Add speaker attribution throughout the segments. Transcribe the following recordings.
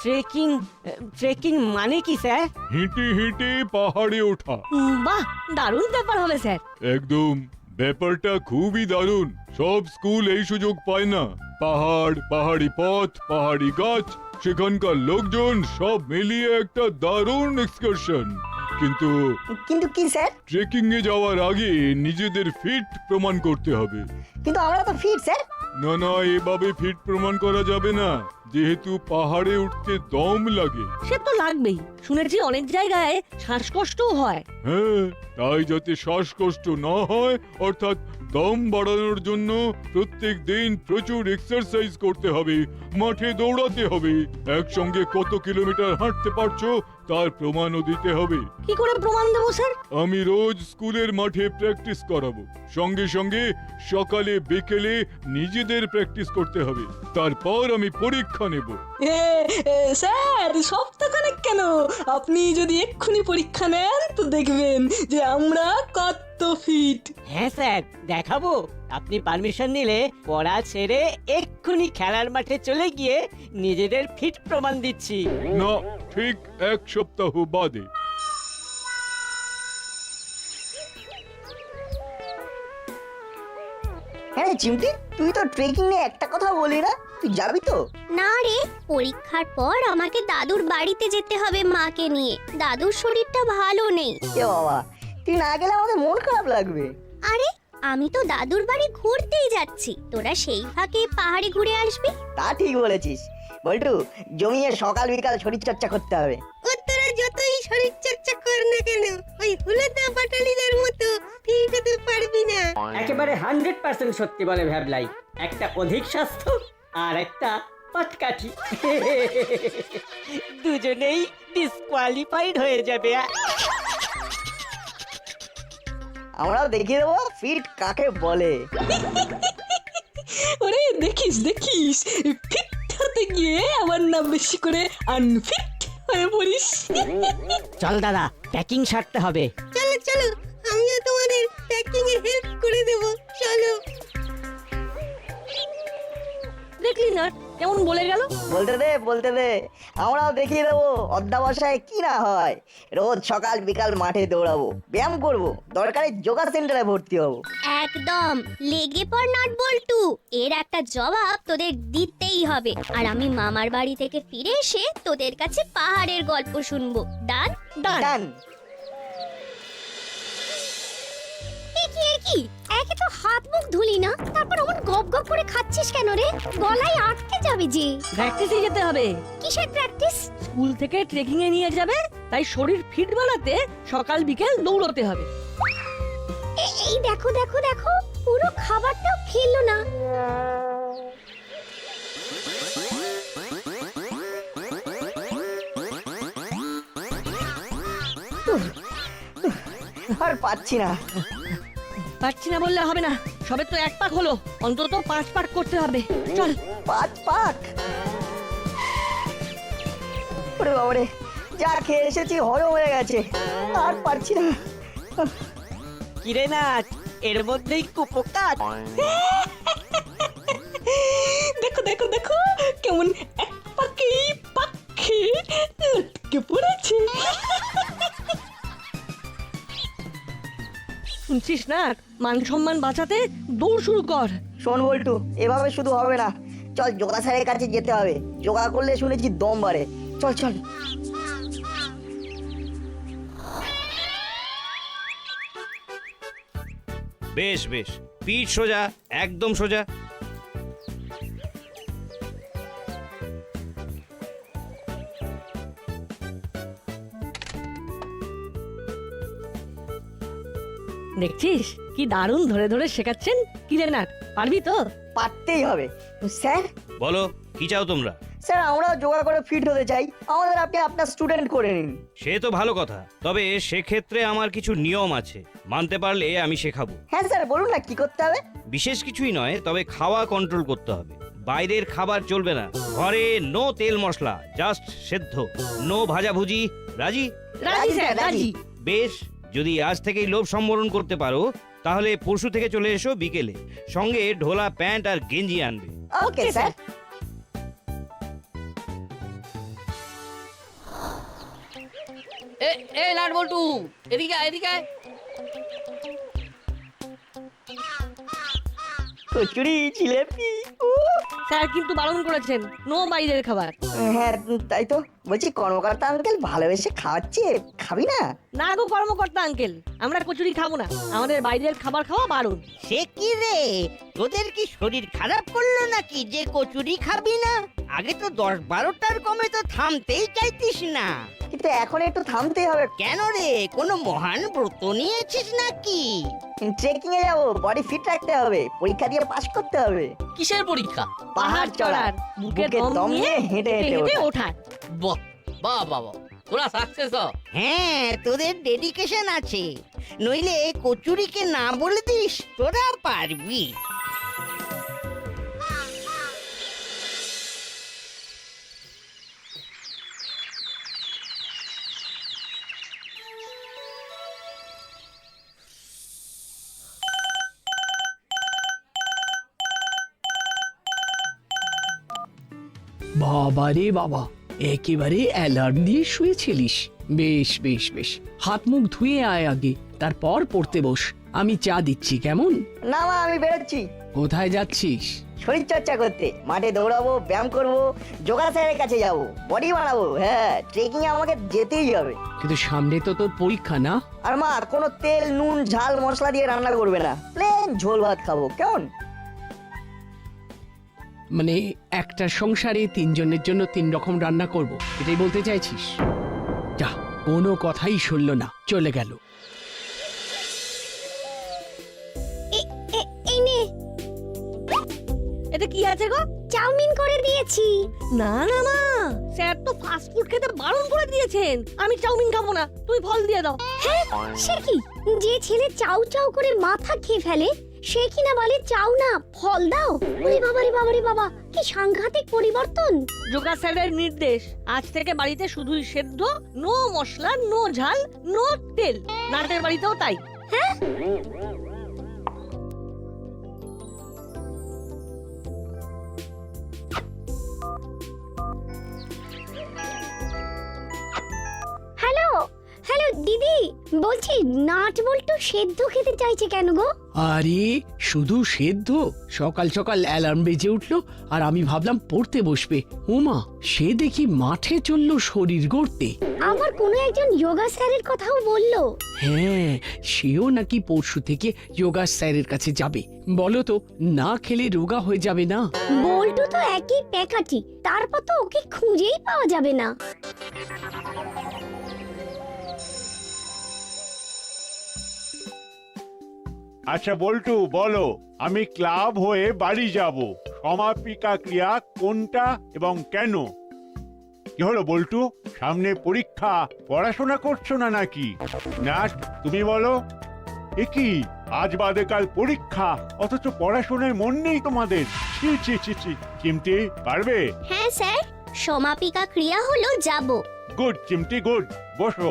Speaker 1: Trekking trekking মানে কি sir?
Speaker 2: হেঁটে হেঁটে পাহাড়ে ওঠা।
Speaker 1: বাহ, দারুণ ব্যাপার হবে স্যার।
Speaker 2: একদম, ব্যাপারটা খুবই দারুণ। সব স্কুল এই সুযোগ পায় না। পাহাড়, পাহাড়ি পথ, পাহাড়ি গাছ, সেখানকার লোকজন সব মিলিয়ে একটা দারুণ এক্সকারশন। কিন্তু
Speaker 3: কিন্তু কি স্যার?
Speaker 2: ট্রেকিং এ যাওয়ার আগে নিজেদের ফিট প্রমাণ করতে হবে।
Speaker 3: কিন্তু আমরা তো ফিট স্যার।
Speaker 2: না না, এভাবে ফিট প্রমাণ করা যাবে না, যেহেতু পাহাড়ে উঠতে দম লাগে।
Speaker 1: সে তো লাগবেই, শুনেছি অনেক জায়গায় শ্বাসকষ্টও হয়।
Speaker 2: হ্যাঁ, তাই যাতে শ্বাসকষ্ট না হয়, অর্থাৎ দম বাড়ানোর জন্য প্রত্যেক দিন প্রচুর এক্সারসাইজ করতে হবে, মাঠে দৌড়াতে হবে, একসঙ্গে কত কিলোমিটার হাঁটতে পারছো তার প্রমাণও দিতে হবে।
Speaker 1: কি করে প্রমাণ দেবো স্যার?
Speaker 2: আমি রোজ স্কুলের মাঠে প্র্যাকটিস করাবো, সঙ্গে সঙ্গে সকালে বিকেলে নিজেদের প্র্যাকটিস করতে হবে, তারপর আমি পরীক্ষা নেব।
Speaker 4: স্যার সপ্তাহখানেক কেন, আপনি যদি এক্ষুনি পরীক্ষা নেন তো দেখবেন যে আমরা কত ফিট।
Speaker 1: হ্যাঁ স্যার, দেখাবো। আপনি পারমিশন নিলে পড়া ছেড়ে এক্ষুনি খেলার মাঠে চলে গিয়ে নিজেদের ফিট প্রমাণ দিচ্ছি।
Speaker 2: না, ঠিক 1 সপ্তাহ বাদে।
Speaker 3: হ্যাঁ চিমটি, তুই তো ট্রেকিং নিয়ে একটা কথা বলি না, তুই যাবি তো?
Speaker 5: না রে, পরীক্ষার পর আমাকে দাদুর বাড়িতে যেতে হবে মাকে নিয়ে। দাদুর শরীরটা ভালো নেই।
Speaker 3: এ বাবা, তুই না গেলে আমাদের মন খারাপ লাগবে।
Speaker 5: আরে, আমি তো দাদুর বাড়ি ঘুরতেই যাচ্ছি, তোরা সেই ফাঁকে পাহাড়ে ঘুরে আসবি।
Speaker 3: তা ঠিক বলেছিস বল্টু, জমিয়ে সকাল বিকাল শরীর চর্চা করতে হবে।
Speaker 6: তোরা যতই শরীর চর্চা কর না কেন, ওই হুলেদা বাটালিদের মতো ফিট হতে পারবি না।
Speaker 1: একেবারে 100% সত্যি বলে ভ্যাবলাই। একটা অধিক স্বাস্থ্য আর একটা পাটকাঠি, দুজনেই ডিসকোয়ালিফাইড হয়ে যাবে।
Speaker 3: আমরাও দেখিয়ে দেবো ফিট কাকে বলে।
Speaker 4: ওরে দেখিস দেখিস, ফিট হতে গিয়ে আমার নাম বেশি করে আনফিট হয়ে পড়িস।
Speaker 1: চল দাদা, প্যাকিং সারতে হবে।
Speaker 6: চলো চলো, আমিও তোমাদের প্যাকিং এ হেল্প করে দেব, চলো।
Speaker 1: দেখলি না কেমন বলে গেল?
Speaker 3: বলতে দে, আমরাও দেখিয়ে দেবো অধ্যাবসায় কি না হয়। রোজ সকাল বিকাল মাঠে দৌড়াবো, ব্যায়াম করব, দরকারে যোগা সেন্টারে ভর্তি হবো।
Speaker 5: একদম লেগে পড় নাট বল্টু, এর একটা জবাব তোদের দিতেই হবে। আর আমি মামার বাড়ি থেকে ফিরে এসে তোদের কাছে পাহাড়ের গল্প শুনবো। ডান?
Speaker 3: ডান।
Speaker 5: কি একে তো হাত মুখ ধুলি না, তারপর অমন গপ গপ করে খাচ্ছিস কেন রে? গলায় আটকে যাবে যে।
Speaker 1: প্র্যাকটিসে যেতে হবে।
Speaker 5: কিসের প্র্যাকটিস?
Speaker 1: স্কুল থেকে ট্রেকিং এ নিয়ে যাবে, তাই শরীর ফিট বানাতে সকাল বিকেল দৌড়তে হবে।
Speaker 5: এই দেখো দেখো দেখো, পুরো খাবারটাও খেলো না।
Speaker 3: আর পাচ্ছি না।
Speaker 1: পারছি না বললে হবে না, সবে তো 1 পাক হলো, অন্তত 5 পাক করতে হবে। চল।
Speaker 3: 5 পাক? ওরে বাবারে, যা খেয়ে এসেছি হজম হয়ে গেছে, আর পারছি না।
Speaker 1: কিরে নাচ, এর মধ্যেই কুপোকাত।
Speaker 4: দেখো দেখো দেখো, কেমন এক পাকেই পাখি আটকে পড়েছে।
Speaker 1: শুনছিস না, মান সম্মান বাঁচাতে দৌড় শুরু কর।
Speaker 3: শোন বল্টু, এভাবে শুধু হবে না, চল যোগা স্যারের কাছে যেতে হবে। যোগা করলে শুনেছি দম বাড়ে। চল চল।
Speaker 7: বেশ বেশ, পিঠ সোজা, একদম সোজা।
Speaker 1: দেখছিস কি দারুণ ধরে ধরে শেখাচ্ছেন। কিরে নাট, পারবি তো?
Speaker 3: পারতেই হবে। স্যার,
Speaker 7: বলো, কি চাও তোমরা?
Speaker 3: স্যার আমরাও যোগা করে ফিট হতে চাই, আমাদের আপনি আপনার স্টুডেন্ট করে নিন।
Speaker 7: সে তো ভালো কথা, তবে সেক্ষেত্রে আমার কিছু নিয়ম আছে, মানতে পারলে আমি শেখাবো।
Speaker 3: হ্যাঁ স্যার, বলুন না কি করতে হবে।
Speaker 7: বিশেষ কিছুই নয়, তবে খাওয়া কন্ট্রোল করতে হবে। বাইরের খাবার চলবে না, ঘরে নো তেল মশলা, জাস্ট সেদ্ধ, নো ভাজাভুজি। রাজি?
Speaker 1: রাজি স্যার, রাজি।
Speaker 7: বেশ, যদি আজ থেকেই লোভ সম্বরণ করতে পারো, তাহলে পরশু থেকে চলে এসো বিকেলে, সঙ্গে ঢোলা প্যান্ট আর গেঞ্জি আনবে।
Speaker 3: Okay sir.
Speaker 8: A a nut বল্টু, এদিকে আয়, এদিকে আয়।
Speaker 3: কচুরি জিলেপি
Speaker 9: স্যার কিন্তু বারণ করেছেন, নো বাইরের খাবার।
Speaker 3: হ্যাঁ তাই তো বলছি, কর্মকর্তা আঙ্কেল ভালোবেসে খাওয়াচ্ছে, খাবি না?
Speaker 9: না গো কর্মকর্তা আঙ্কেল, আমরা কচুরি খাবো না, আমাদের বাইরের খাবার খাওয়া বারণ।
Speaker 1: সে কি রে, তোদের কি শরীর খারাপ করলো নাকি যে কচুরি খাবি না? আগে তো 10-12টার কমে তো থামতেই চাইতিস না।
Speaker 3: কিন্তু এখন একটু থামতে হবে।
Speaker 1: কেন রে, কোনো মহান ব্রত নিয়েছিস নাকি?
Speaker 3: ট্রেকিং এ যাবো, বডি ফিট রাখতে হবে, পরীক্ষা দিয়ে পাস করতে হবে।
Speaker 8: কিসের পরীক্ষা?
Speaker 3: পাহাড় চড়ার,
Speaker 9: বুকে
Speaker 3: বুকে
Speaker 9: দম নিয়ে
Speaker 3: হেঁটে
Speaker 9: হেঁটে
Speaker 3: হেঁটে ওঠা।
Speaker 9: ওঠার।
Speaker 8: বাহ বাহ বাহ বাহ, তোরা সাকসেস হ।
Speaker 1: হ্যাঁ, তোদের ডেডিকেশন আছে, নইলে কচুরিকে না বলে দিস, তোরা পারবি।
Speaker 10: বাবা রে বাবা, একেবারে অ্যালার্ম দিয়ে শুয়েছিলিস। বেশ বেশ বেশ, হাত মুখ ধুয়ে আয় আগে, তারপর পড়তে বস। আমি চা দিচ্ছি, কেমন?
Speaker 3: না মা, আমি বেরোচ্ছি।
Speaker 10: কোথায় যাচ্ছিস?
Speaker 3: শরীর চর্চা করতে, মাঠে দৌড়াবো, ব্যায়াম করবো, যোগা স্যারের কাছে যাবো, বডি বানাবো। হ্যাঁ, ট্রেকিং এ আমাকে যেতেই হবে।
Speaker 10: কিন্তু সামনে তো তোর পরীক্ষা না?
Speaker 3: আর মা, কোনো তেল নুন ঝাল মশলা দিয়ে রান্না করবে না, প্লেন ঝোল ভাত খাবো, কেমন?
Speaker 10: মানে একটা সংসারে 3 জনের জন্য 3 রকম রান্না করব, এটাই বলতে চাইছিস? যা, কোনো কথাই শুনলো না, চলে গেল।
Speaker 5: এই নে,
Speaker 9: এটা কি আছে গো?
Speaker 5: চাউমিন করে দিয়েছি।
Speaker 9: না না মা, স্যার তো ফাস্ট ফুড খেতে বারণ করে দিয়েছেন। আমি চাউমিন খাবো না, তুই ফল দিয়ে দাও।
Speaker 5: হ্যাঁ, সে কি, যে ছেলে চাউ চাউ করে মাথা খেয়ে ফেলে সে কিনা বলে চাউ না ফল দাও? ওরে বাবা রে বাবা রে বাবা, কি সাংঘাতিক পরিবর্তন!
Speaker 9: যোগা স্যারের নির্দেশ, আজ থেকে বাড়িতে শুধুই সেদ্ধ, নো মশলা, নো ঝাল, নো তেল। নাটের বাড়িতেও তাই।
Speaker 5: হ্যাঁ, হ্যালো হ্যালো দিদি, বলছি নাট বল্টু সেদ্ধ খেতে চাইছে কেন গো?
Speaker 10: আরে শুধু সেদ্ধ? সকাল সকাল অ্যালার্ম বেজে উঠলো আর আমি ভাবলাম পড়তে বসবে, ওমা সে দেখি মাঠে চললো শরীর গড়তে।
Speaker 5: আমার কোনো একজন যোগা স্যারের কথাও বললো।
Speaker 10: হ্যাঁ, সেও নাকি পরশু থেকে যোগা স্যারের কাছে যাবে। বলো তো, না খেলে রোগা হয়ে যাবে না?
Speaker 5: বল্টু তো একই প্যাকাটি, তারপর তো ওকে খুঁজেই পাওয়া যাবে না।
Speaker 11: আচ্ছা বল্টু, বলো, আমি ক্লাব হয়ে বাড়ি যাব, সমাপিকা ক্রিয়া কোনটা এবং কেন? কি হলো বল্টু, সামনে পরীক্ষা, পড়াশোনা করছো না নাকি? নাট, তুমি বলো। এ কি, আজ বাদে কাল পরীক্ষা, অথচ পড়াশোনায় মন নেই তোমাদের? ছি ছি ছি ছি। চিমটি, পারবে?
Speaker 5: হ্যাঁ স্যার, সমাপিকা ক্রিয়া হলো যাব।
Speaker 11: গুড চিমটি, গুড। বসো।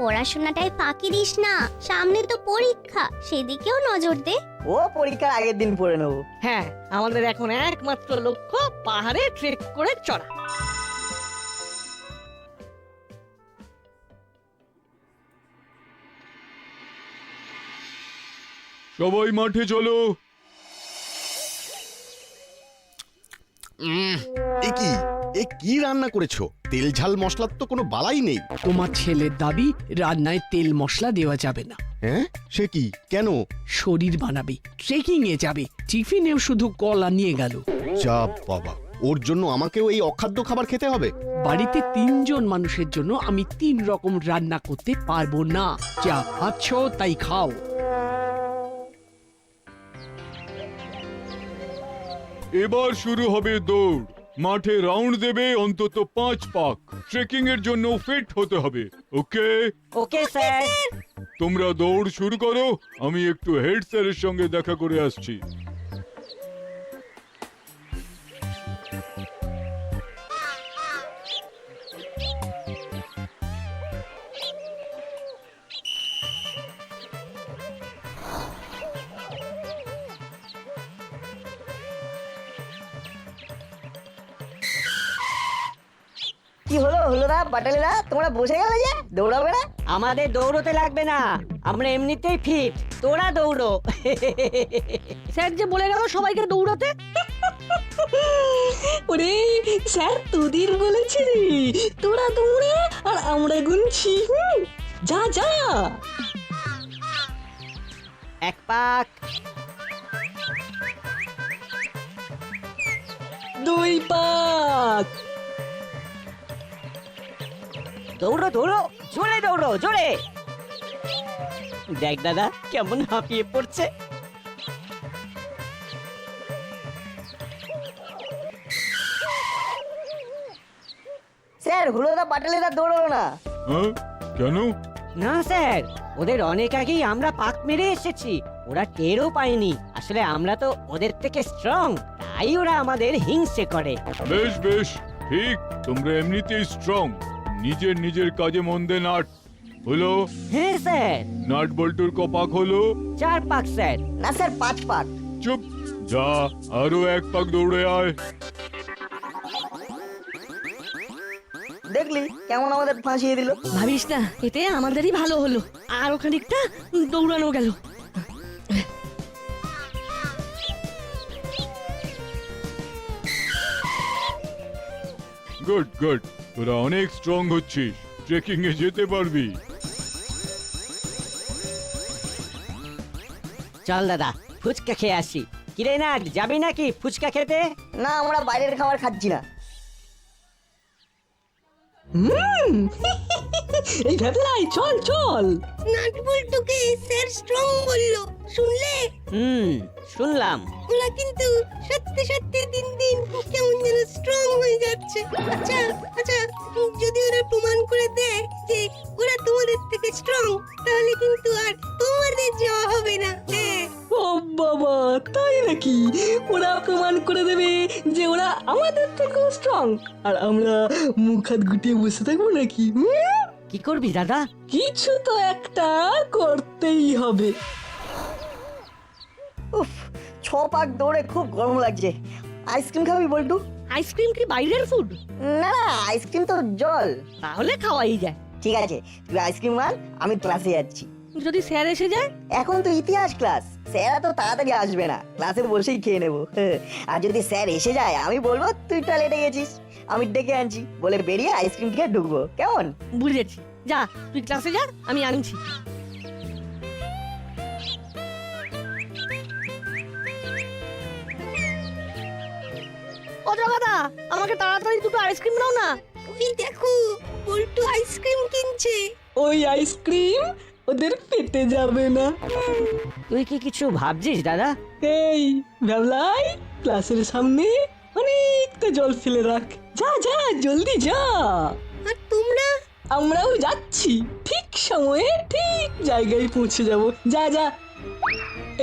Speaker 5: পড়াশোনাটাই ফাঁকি দিস না, সামনে তো পরীক্ষা, সেদিকেও নজর দে।
Speaker 3: ও পরীক্ষার আগের দিন পড়ে নেবো।
Speaker 9: হ্যাঁ, আমাদের এখন একমাত্র লক্ষ্য পাহাড়ে ট্রেক করে চড়া।
Speaker 2: সবাই মাঠে চলো।
Speaker 12: এ কি রান্না করেছো? তেল ঝাল মশলার তো কোনো বালাই নেই।
Speaker 10: তোমার ছেলের দাবি রান্নায় তেল মশলা দেওয়া যাবে না।
Speaker 12: হ্যাঁ, সে কি, কেন?
Speaker 10: শরীর বানাবে, ট্রেকিং এ যাবে, টিফিনেও শুধু কলা নিয়ে গেল।
Speaker 12: যা বাবা, ওর জন্য আমাকেও এই অখাদ্য খাবার খেতে হবে?
Speaker 10: বাড়িতে 3 জন মানুষের জন্য আমি 3 রকম রান্না করতে পারবো না। যা আছো তাই খাও।
Speaker 2: এবার শুরু হবে দৌড়। মাঠে রাউন্ড দেবে অন্তত 5 পাক। ট্রেকিং এর জন্য ফিট হতে হবে, ওকে?
Speaker 9: Okay sir.
Speaker 2: তোমরা দৌড় শুরু করো, আমি একটু হেড স্যারের সঙ্গে দেখা করে আসছি।
Speaker 3: কি হলো হলোদা বাটালিদা, তোমরা বসে গেলে যে, দৌড়াবে না?
Speaker 1: আমাদের দৌড়তে লাগবে না, আমরা এমনিতেই ফিট, তোরা দৌড়ো।
Speaker 9: স্যার যে বলে গেল সবাইকে দৌড়াতে।
Speaker 4: ওরে স্যার তোদের বলেছে রে, তোরা দৌড়ে আর আমরা গুনছি। যা যা।
Speaker 1: 1 পাক,
Speaker 4: 2 পাক,
Speaker 1: দৌড়ো দৌড়ো, জোরে দৌড়ো, জোরে। দেখ দাদা কেমন হাঁপিয়ে পড়ছে।
Speaker 3: স্যার হলোদা বাটালিদা দৌড়ালো না।
Speaker 2: হ্যাঁ কেন?
Speaker 1: না স্যার, ওদের অনেক আগেই আমরা পাক মেরে এসেছি, ওরা টেরও পায়নি। আসলে আমরা তো ওদের থেকে স্ট্রং, তাই ওরা আমাদের হিংসে করে।
Speaker 2: বেশ বেশ, ঠিক, তোমরা এমনিতেই স্ট্রং। নিজের নিজের কাজে মন দে নাট। হলো?
Speaker 1: হ্যাঁ স্যার।
Speaker 2: নাট বল্টুর কপাক হলো?
Speaker 1: 4 পাক স্যার।
Speaker 3: না স্যার 5 পাক।
Speaker 2: চুপ, যা আরো 1 পাক দৌড়ে আয়।
Speaker 3: দেখলি কেমন আমাদের ফাঁসিয়ে দিল।
Speaker 9: ভাবিস না, এতে আমাদেরই ভালো হলো, আর ওখানিকটা দৌড়ানো গেল।
Speaker 2: গুড গুড, তোরা অনেক স্ট্রং হচ্ছিস, ট্রেকিং এ যেতে পারবি।
Speaker 1: চল দাদা, ফুচকা খেয়ে আসি। কিরে না, যাবি নাকি ফুচকা খেতে?
Speaker 3: না, আমরা বাইরের খাবার খাচ্ছি না।
Speaker 4: এই ভেবলাই, চল চল।
Speaker 6: নাট বল্টুকে স্যার স্ট্রং বললো, শুনলে?
Speaker 1: শুনলাম।
Speaker 6: ওরা কিন্তু সত্যি সত্যি দিন দিন কেমন যেন স্ট্রং হয়ে যাচ্ছে। আচ্ছা আচ্ছা, যদি ওরা প্রমাণ করে দেয় যে ওরা তোমাদের থেকে স্ট্রং, তাহলে কিন্তু আর তোমাদের যাওয়া হবে না। হ্যাঁ।
Speaker 4: ও বাবা, তাই নাকি? ওরা প্রমাণ করে দেবে যে ওরা আমাদের থেকেও স্ট্রং, আর আমরা মুখ হাত গুটিয়ে বসে থাকবো নাকি?
Speaker 1: কি করবি দাদা?
Speaker 4: কিছু তো একটা করতেই হবে।
Speaker 3: উফ, 6 পাক দৌড়ে খুব গরম লাগছে। আইসক্রিম খাবি বল্টু?
Speaker 9: আইসক্রিম কি বাইরের ফুড?
Speaker 3: না না, আইসক্রিম তো জল।
Speaker 9: তাহলে খাওয়াই যায়।
Speaker 3: ঠিক আছে, তুই আইসক্রিম আন, আমি ক্লাসে যাচ্ছি।
Speaker 9: যদি স্যার এসে যায়?
Speaker 3: এখন তো ইতিহাস ক্লাস, স্যার তো তাড়াতাড়ি আসবে না, ক্লাসে বসেই খেয়ে নেবো। আর যদি স্যার এসে যায়, আমি বলবো তুই টয়লেটে গেছিস, আমি ডেকে আনছি বলে বেরিয়ে আইসক্রিম খেয়ে ঢুকবো, কেমন?
Speaker 9: বুঝেছি, যা তুই ক্লাসে যা, আমি আনছি। ও জগাদা, আমাকে তাড়াতাড়ি 2টো আইসক্রিম দাও না।
Speaker 6: ওই দেখো, বল্টু আইসক্রিম কিনছে।
Speaker 4: ওই আইসক্রিম ওদের পেটে যাবে না।
Speaker 1: তুই কি কিছু ভাবছিস দাদা?
Speaker 4: এই ভেবলাই, ক্লাসের সামনে অনেকটা জল ফেলে রাখ। যা যা, জলদি যা।
Speaker 6: আর তোমরা?
Speaker 4: আমরাও যাচ্ছি, ঠিক সময়ে ঠিক জায়গায় পৌঁছে যাব। যা যা।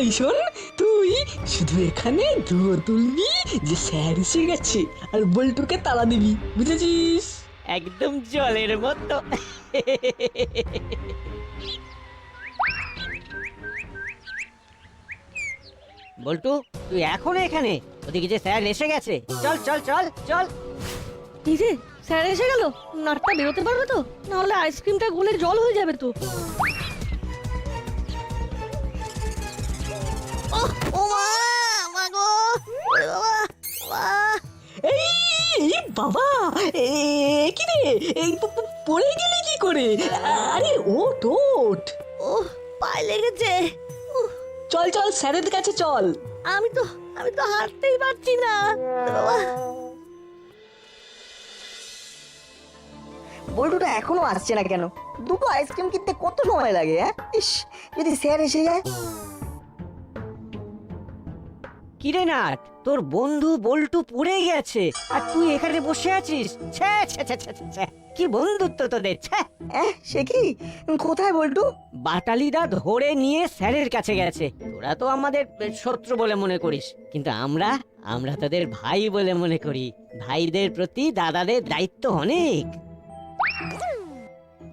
Speaker 4: এই শোন, তুই শুধু এখানে ধুয়ো তুলবি যে স্যার এসে গেছে, আর বল্টুকে তালা দিবি, বুঝেছিস?
Speaker 1: একদম জলের মতো। বল্টু, তুই এখনো এখানে? ওদিকে যে স্যার এসে গেছে। চল চল চল চল।
Speaker 9: এই যে স্যার এসে গেল, নাটটা বেরোতে পারবে তো? নাহলে আইসক্রিমটা গলে জল হয়ে যাবে তো।
Speaker 4: এই বাবা, কি রে, এই পড়ে গেলি কি করে? আরে ওঠ ওঠ।
Speaker 9: ও, পায়ে লেগেছে।
Speaker 4: চল চল, স্যারের কাছে চল।
Speaker 9: আমি তো হাঁটতেই পারছি না বাবা।
Speaker 3: বল্টুটা এখনো আসছে না কেন? 2টো আইসক্রিম কিনতে কত সময় লাগে? হ্যাঁ, ইস, যদি স্যার এসে যায়।
Speaker 1: কিরে নাট, তোর বন্ধু বল্টু পড়ে গেছে আর তুই এখানে বসে আছিস? ছ্যা ছ্যা ছ্যা ছ্যা ছ্যা, কি বন্ধুত্ব তোদের! ছ্যা।
Speaker 3: সে কি? কোথায় বল্টু?
Speaker 1: বাটালিদা ধরে নিয়ে স্যারের কাছে গেছে। তোরা তো আমাদের শত্রু বলে মনে করিস, কিন্তু আমরা তোদের ভাই বলে মনে করি। ভাইদের প্রতি দাদাদের দায়িত্ব অনেক।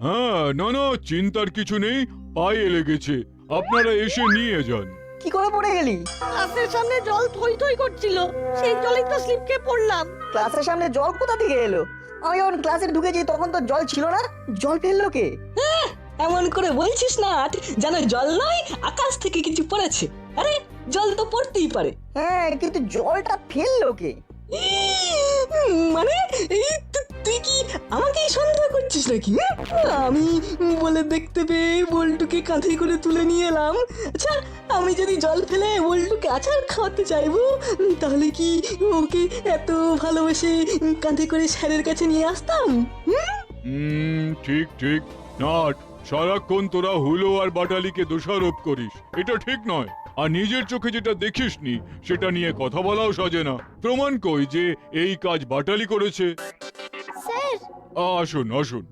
Speaker 2: হ্যাঁ, না না, চিন্তার কিছু নেই, পায়ে লেগেছে, আপনারা এসে নিয়ে যান।
Speaker 3: কি করে পড়ে গেলি?
Speaker 9: ক্লাসের সামনে জল থই থই করছিল, সেই জলেই তো স্লিপ খেয়ে পড়লাম।
Speaker 3: ক্লাসের সামনে জল কোথা থেকে এলো? আমি যখন ক্লাসে ঢুকেছি তখন তো জল ছিল না, জল ফেললো কে?
Speaker 4: এমন করে বলছিস না যেন জল নয় আকাশ থেকে কিছু পড়েছে। আরে জল তো পড়তেই পারে।
Speaker 3: হ্যাঁ, কিন্তু জলটা ফেললো কে?
Speaker 4: মানে এই তুই কি আমাকেই সন্দেহ করছিস নাকি? আমি বলে দেখতে পেয়ে বল্টুকে কাঁধে করে তুলে নিয়ে এলাম। আচ্ছা, আমি যদি জল ফেলে বল্টুকে আচার খাওয়াতে চাইবো তাহলে কি ওকে এত ভালোবেসে কাঁধে করে স্যারের কাছে নিয়ে আসতাম?
Speaker 2: ঠিক ঠিক। নাট, সারাক্ষণ তোরা হুলো আর বাটালিকে দোষারোপ করিস, এটা ঠিক নয়। আর নিজের চোখে যেটা দেখিসনি সেটা নিয়ে কথা বলাও সাজে না। প্রমাণ কই যে এই কাজ বাটালি করেছে?
Speaker 5: স্যার,
Speaker 2: আসুন আসুন।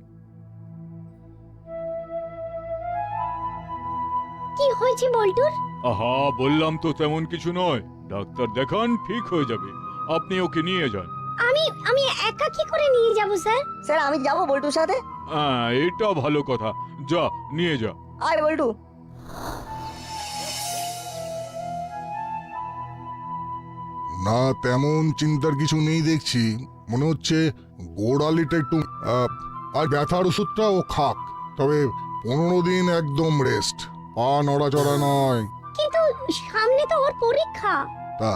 Speaker 5: কি হয়েছে বল্টুর?
Speaker 2: আহা, বললাম তো তেমন কিছু নয়। ডাক্তার দেখান, ঠিক হয়ে যাবে। আপনি ওকে নিয়ে যান।
Speaker 5: আমি একা কি করে নিয়ে যাব স্যার?
Speaker 3: স্যার, আমি যাবো বল্টুর সাথে।
Speaker 2: হ্যাঁ, এটা ভালো কথা। যা, নিয়ে যা।
Speaker 3: আয় বল্টু।
Speaker 13: না, তেমন চিন্তার কিছু নেই দেখছি। মনে হচ্ছে গোড়ালিটা একটু আর ব্যথার ওষুধটা ও খাক, তবে 15 দিন একদম রেস্ট, পা নড়াচড়া নয়।
Speaker 5: কিন্তু সামনে তো ওর পরীক্ষা।
Speaker 13: তা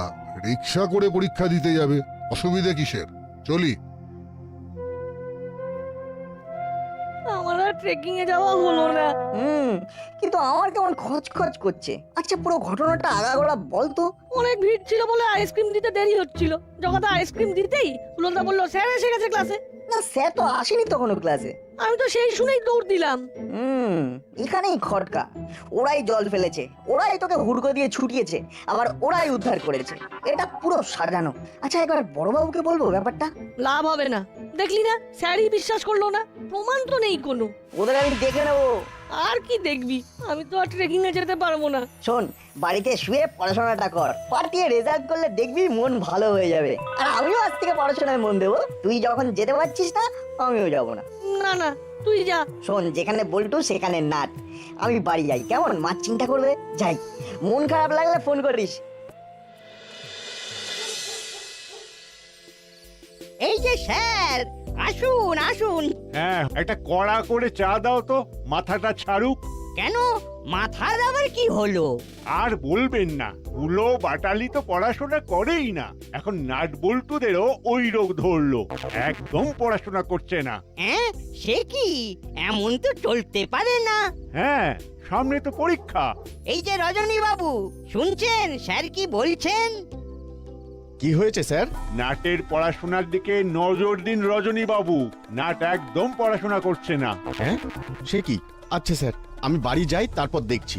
Speaker 13: রিক্সা করে পরীক্ষা দিতে যাবে, অসুবিধা কিসের? চলি।
Speaker 9: আমার আর ট্রেকিং এ যাওয়া হলো না।
Speaker 3: কিন্তু আমার কেমন খচখচ করছে। আচ্ছা, পুরো ঘটনাটা আগাগোড়া বল তো।
Speaker 9: অনেক ভিড় ছিল বলে আইসক্রিম দিতে দেরি হচ্ছিল। যখন আইসক্রিম দিতেই হুলোদা বললো স্যার এসে গেছে ক্লাসে।
Speaker 3: না, স্যার তো আসেনি তখনো ক্লাসে।
Speaker 9: আমি তো সেই শুনেই দৌড় দিলাম।
Speaker 3: এখানেই খটকা। ওরাই জল ফেলেছে, ওরাই তোকে হুড়কো দিয়ে ছুটিয়েছে, আবার ওরাই উদ্ধার করেছে। এটা পুরো সাজানো। আচ্ছা, একবার বড়বাবুকে বলবো ব্যাপারটা।
Speaker 9: লাভ হবে না, দেখলি না স্যারই বিশ্বাস করলো না। প্রমাণ তো নেই কোনো।
Speaker 3: ওদের আমি দেখে নেবো।
Speaker 9: আর কি দেখবি, আমি তো আর ট্রেকিং এ যেতে পারবো না।
Speaker 3: শোন, বাড়িতে শুয়ে পড়াশোনাটা কর, পাঠিয়ে রেজাল্ট করলে দেখবি মন ভালো হয়ে যাবে। আর আমিও আজ থেকে পড়াশোনায় মন দেবো। তুই যখন যেতে পারছিস না, আমিও যাবো না।
Speaker 9: না না, তুই যা।
Speaker 3: শোন, যেখানে বল্টু সেখানে নাট। আমি বাড়ি যাই, কেমন? মা চিন্তা করবে। যাই, মন খারাপ লাগলে ফোন করিস।
Speaker 1: এই যে স্যার, আসুন আসুন।
Speaker 11: হ্যাঁ, একটা কড়া করে চা দাও তো, মাথাটা ছাড়ুক।
Speaker 1: কেন, মাথার আবার কি হলো?
Speaker 11: আর বলবেন না, হুলো বাটালি তো পড়াশোনা করেই না। এখন নাট বল্টুদেরও ওই রোগ ধরলো, একদম পড়াশোনা করছে না।
Speaker 1: হ্যাঁ, সে কি? এমন তো চলতে পারে না।
Speaker 11: হ্যাঁ, সামনে তো পরীক্ষা।
Speaker 1: এই যে রজনী বাবু, শুনছেন স্যার কি বলছেন?
Speaker 12: কি হয়েছে স্যার?
Speaker 11: নাটের পড়াশোনার দিকে নজর দিন রজনী বাবু। নাট একদম পড়াশোনা করছে না।
Speaker 12: হ্যাঁ, সে কি? আচ্ছা স্যার, আমি বাড়ি যাই, তারপর দেখছি।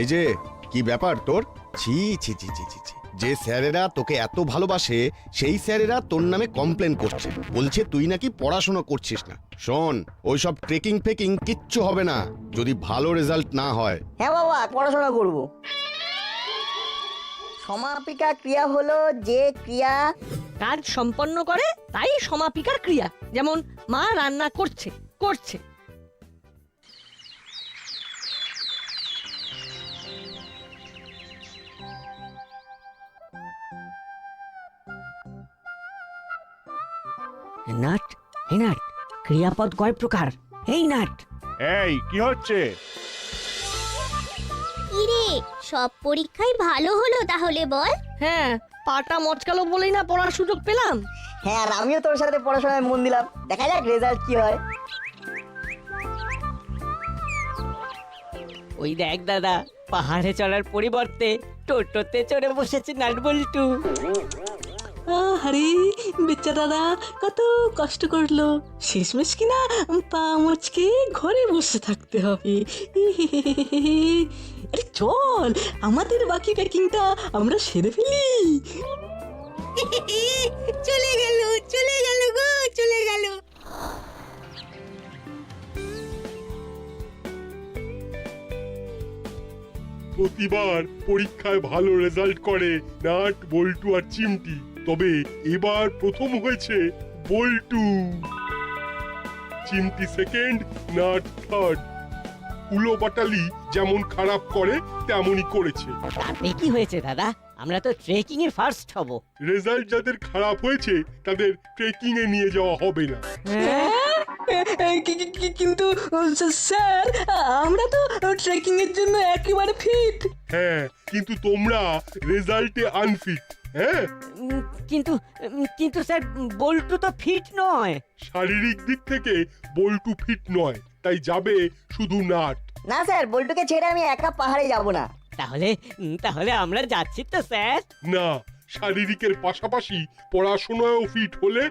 Speaker 12: এই যে, কি ব্যাপার তোর? ছি ছি ছি ছি ছি ছি। যে স্যারেরা তোকে এত ভালোবাসে সেই স্যারেরা তোর নামে কমপ্লেন করছে, বলছে তুই নাকি পড়াশোনা করছিস না। শোন, ওইসব ট্রেকিং ফেকিং কিচ্ছু হবে না যদি ভালো রেজাল্ট না হয়।
Speaker 3: হ্যাঁ বাবা, পড়াশোনা করব। সমাপিকা ক্রিয়া হলো যে ক্রিয়া
Speaker 9: কাজ সম্পন্ন করে, তাই সমাপিকার ক্রিয়া। যেমন মা রান্না করছে করছে।
Speaker 1: নাট, এই নাট, ক্রিয়াপদ কয় প্রকার? এই নাট।
Speaker 11: এই কি হচ্ছে?
Speaker 5: ইরে, সব পরীক্ষায় ভালো হলো তাহলে বল?
Speaker 9: হ্যাঁ, পাটা মচকালো বলেই না পড়ার সুযোগ পেলাম।
Speaker 3: হ্যাঁ, আর আমিও তোর সাথে পড়াশোনায় মন দিলাম। দেখা যাক রেজাল্ট কি হয়।
Speaker 1: ওই দেখ দাদা, পাহাড়ে চড়ার পরিবর্তে টোটোতে চড়ে বসেছে নাট বল্টু।
Speaker 4: আরে বেচারারা কত কষ্ট করলো, শেষমেশ কিনা পা মুচকে ঘরে বসে থাকতে হবে। আরে চল, আমাদের বাকি প্যাকিংটা আমরা সেরে ফেলি।
Speaker 6: চলে গেল, চলে গেল গো, চলে গেল।
Speaker 2: প্রতিবার পরীক্ষায় ভালো রেজাল্ট করে নাট, বল্টু আর চিমটি, তবে এবার প্রথম হয়েছে বল্টু। চিমটি সেকেন্ড, নাট থার্ড।
Speaker 14: উলোবাটালি যেমন খারাপ করে তেমনই করেছে।
Speaker 1: তাতে কি হয়েছে দাদা? আমরা তো ট্রেকিং এ ফার্স্ট হব।
Speaker 14: রেজাল্ট যাদের খারাপ হয়েছে তাদের ট্রেকিং এ নিয়ে যাওয়া হবে না।
Speaker 4: কিন্তু স্যার আমরা তো ট্রেকিং এর জন্য একেবারে ফিট।
Speaker 14: হ্যাঁ, কিন্তু তোমরা রেজাল্টে আনফিট। হ্যাঁ,
Speaker 1: কিন্তু স্যার বল্টু তো ফিট নয়।
Speaker 14: শারীরিক দিক থেকে বল্টু ফিট নয়, তাই যাবে শুধু নাট।
Speaker 3: না স্যার, বল্টুকে ছেড়ে আমি একা পাহাড়ে যাব না।
Speaker 1: তাহলে আমরা যাচ্ছি তো স্যার।
Speaker 14: না, শারীরিকের পাশাপাশি পড়াশোনায়ও ফিট হলে